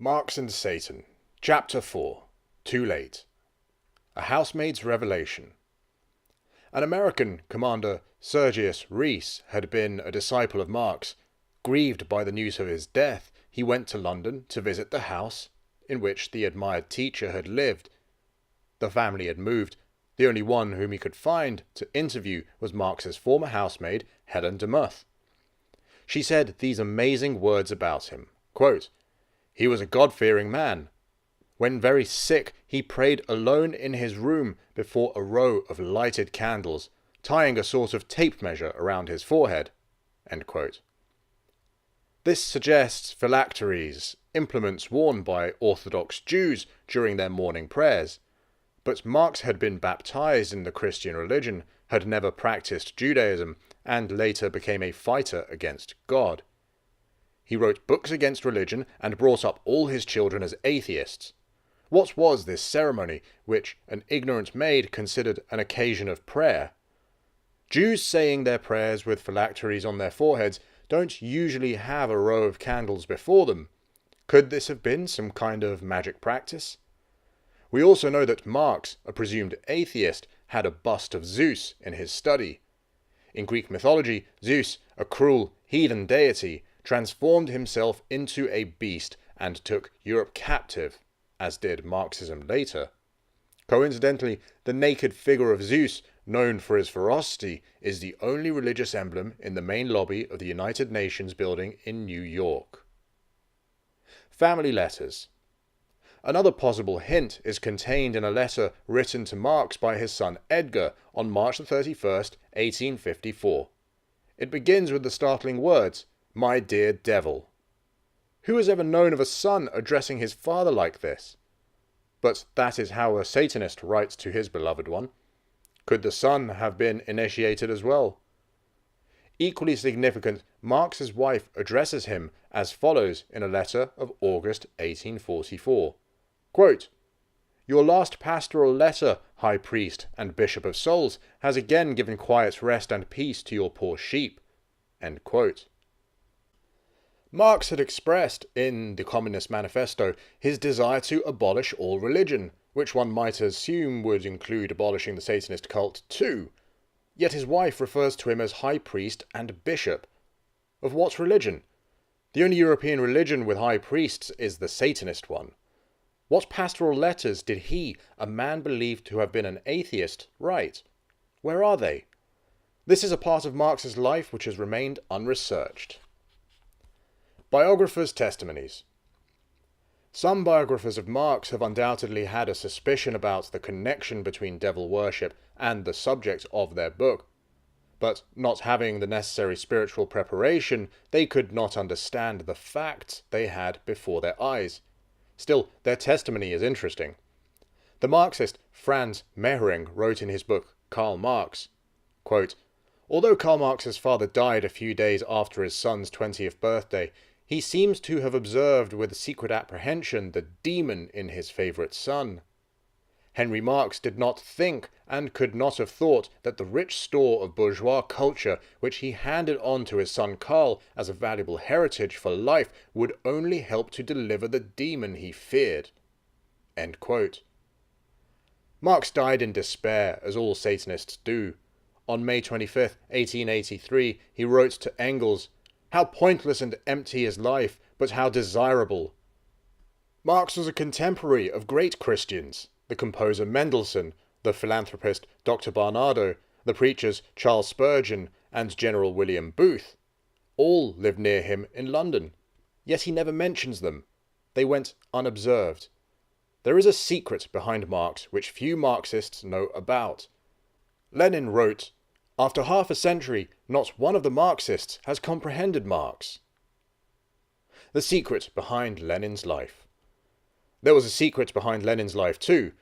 Marx and Satan, Chapter 4, Too Late. A Housemaid's Revelation. An American commander, Sergius Rees, had been a disciple of Marx. Grieved by the news of his death, he went to London to visit the house in which the admired teacher had lived. The family had moved. The only one whom he could find to interview was Marx's former housemaid, Helen de Muth. She said these amazing words about him, quote, "He was a God-fearing man. When very sick, he prayed alone in his room before a row of lighted candles, tying a sort of tape measure around his forehead." End quote. This suggests phylacteries, implements worn by Orthodox Jews during their morning prayers. But Marx had been baptized in the Christian religion, had never practiced Judaism, and later became a fighter against God. He wrote books against religion and brought up all his children as atheists. What was this ceremony, which an ignorant maid considered an occasion of prayer? Jews saying their prayers with phylacteries on their foreheads don't usually have a row of candles before them. Could this have been some kind of magic practice? We also know that Marx, a presumed atheist, had a bust of Zeus in his study. In Greek mythology, Zeus, a cruel heathen deity, transformed himself into a beast and took Europe captive, as did Marxism later. Coincidentally, the naked figure of Zeus, known for his ferocity, is the only religious emblem in the main lobby of the United Nations building in New York. Family letters. Another possible hint is contained in a letter written to Marx by his son Edgar on March 31st, 1854. It begins with the startling words, "My dear devil." Who has ever known of a son addressing his father like this? But that is how a Satanist writes to his beloved one. Could the son have been initiated as well? Equally significant, Marx's wife addresses him as follows in a letter of August 1844. Quote, "Your last pastoral letter, High Priest and Bishop of Souls, has again given quiet rest and peace to your poor sheep." End quote. Marx had expressed in the Communist Manifesto his desire to abolish all religion, which one might assume would include abolishing the Satanist cult too. Yet his wife refers to him as High Priest and Bishop. Of what religion? The only European religion with high priests is the Satanist one. What pastoral letters did he, a man believed to have been an atheist, write? Where are they? This is a part of Marx's life which has remained unresearched. Biographers' testimonies. Some biographers of Marx have undoubtedly had a suspicion about the connection between devil worship and the subject of their book, but not having the necessary spiritual preparation, they could not understand the facts they had before their eyes. Still, their testimony is interesting. The Marxist Franz Mehring wrote in his book Karl Marx, quote, "Although Karl Marx's father died a few days after his son's 20th birthday, he seems to have observed with secret apprehension the demon in his favourite son. Henry Marx did not think and could not have thought that the rich store of bourgeois culture which he handed on to his son Karl as a valuable heritage for life would only help to deliver the demon he feared." End quote. Marx died in despair, as all Satanists do. On May 25, 1883, he wrote to Engels, "How pointless and empty is life, but how desirable." Marx was a contemporary of great Christians, the composer Mendelssohn, the philanthropist Dr. Barnardo, the preachers Charles Spurgeon and General William Booth. All lived near him in London. Yet he never mentions them. They went unobserved. There is a secret behind Marx which few Marxists know about. Lenin wrote, "After half a century, not one of the Marxists has comprehended Marx." The secret behind Lenin's life. There was a secret behind Lenin's life too.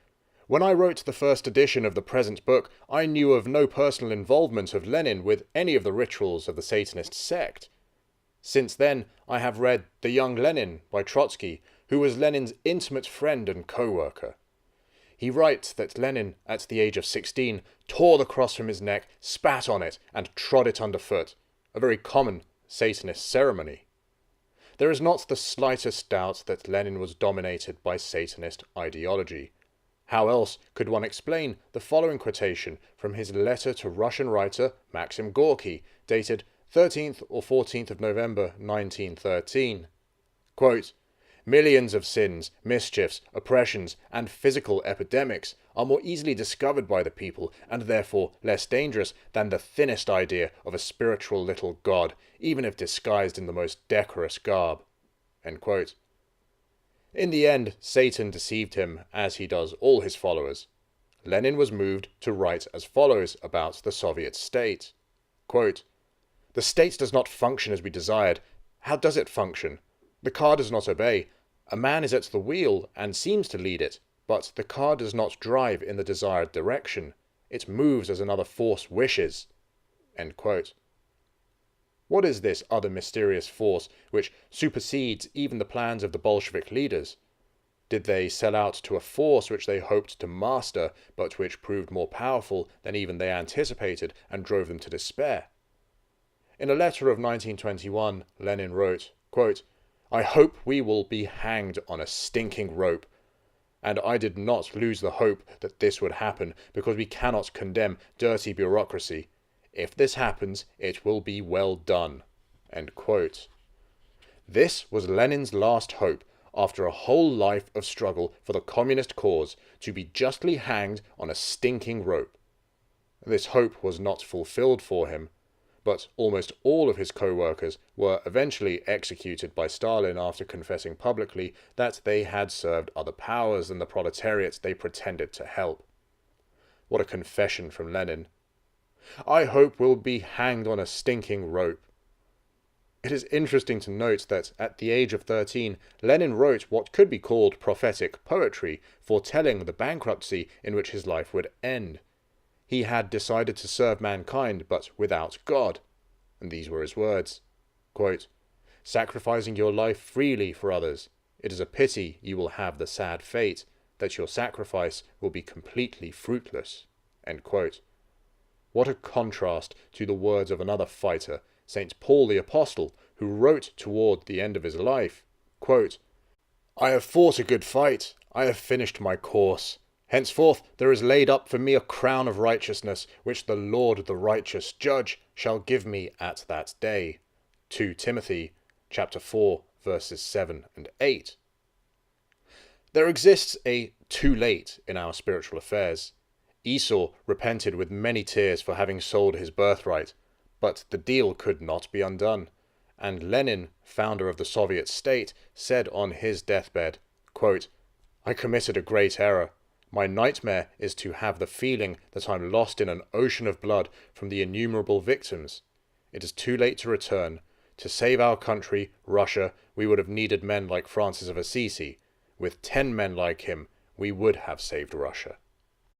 When I wrote the first edition of the present book, I knew of no personal involvement of Lenin with any of the rituals of the Satanist sect. Since then, I have read The Young Lenin by Trotsky, who was Lenin's intimate friend and co-worker. He writes that Lenin, at the age of 16, tore the cross from his neck, spat on it, and trod it underfoot, a very common Satanist ceremony. There is not the slightest doubt that Lenin was dominated by Satanist ideology. How else could one explain the following quotation from his letter to Russian writer Maxim Gorky, dated 13th or 14th of November 1913? Quote, "Millions of sins, mischiefs, oppressions, and physical epidemics are more easily discovered by the people, and therefore less dangerous than the thinnest idea of a spiritual little god, even if disguised in the most decorous garb." End quote. In the end, Satan deceived him, as he does all his followers. Lenin was moved to write as follows about the Soviet state. Quote, "The state does not function as we desired. How does it function? The car does not obey. A man is at the wheel and seems to lead it, but the car does not drive in the desired direction. It moves as another force wishes." End quote. What is this other mysterious force which supersedes even the plans of the Bolshevik leaders? Did they sell out to a force which they hoped to master, but which proved more powerful than even they anticipated and drove them to despair? In a letter of 1921, Lenin wrote, quote, "I hope we will be hanged on a stinking rope. And I did not lose the hope that this would happen, because we cannot condemn dirty bureaucracy. If this happens, it will be well done." End quote. This was Lenin's last hope, after a whole life of struggle for the communist cause, to be justly hanged on a stinking rope. This hope was not fulfilled for him, but almost all of his co-workers were eventually executed by Stalin after confessing publicly that they had served other powers than the proletariat they pretended to help. What a confession from Lenin. "I hope we'll be hanged on a stinking rope." It is interesting to note that at the age of 13, Lenin wrote what could be called prophetic poetry, foretelling the bankruptcy in which his life would end. He had decided to serve mankind, but without God. And these were his words. Quote, "Sacrificing your life freely for others, it is a pity you will have the sad fate that your sacrifice will be completely fruitless." End quote. What a contrast to the words of another fighter, St. Paul the Apostle, who wrote toward the end of his life, quote, "I have fought a good fight, I have finished my course. Henceforth there is laid up for me a crown of righteousness, which the Lord the righteous judge shall give me at that day." 2 Timothy chapter 4, verses 7 and 8. There exists a too late in our spiritual affairs. Esau repented with many tears for having sold his birthright, but the deal could not be undone, and Lenin, founder of the Soviet state, said on his deathbed, quote, "I committed a great error. My nightmare is to have the feeling that I'm lost in an ocean of blood from the innumerable victims. It is too late to return. To save our country, Russia, we would have needed men like Francis of Assisi. With 10 men like him, we would have saved Russia."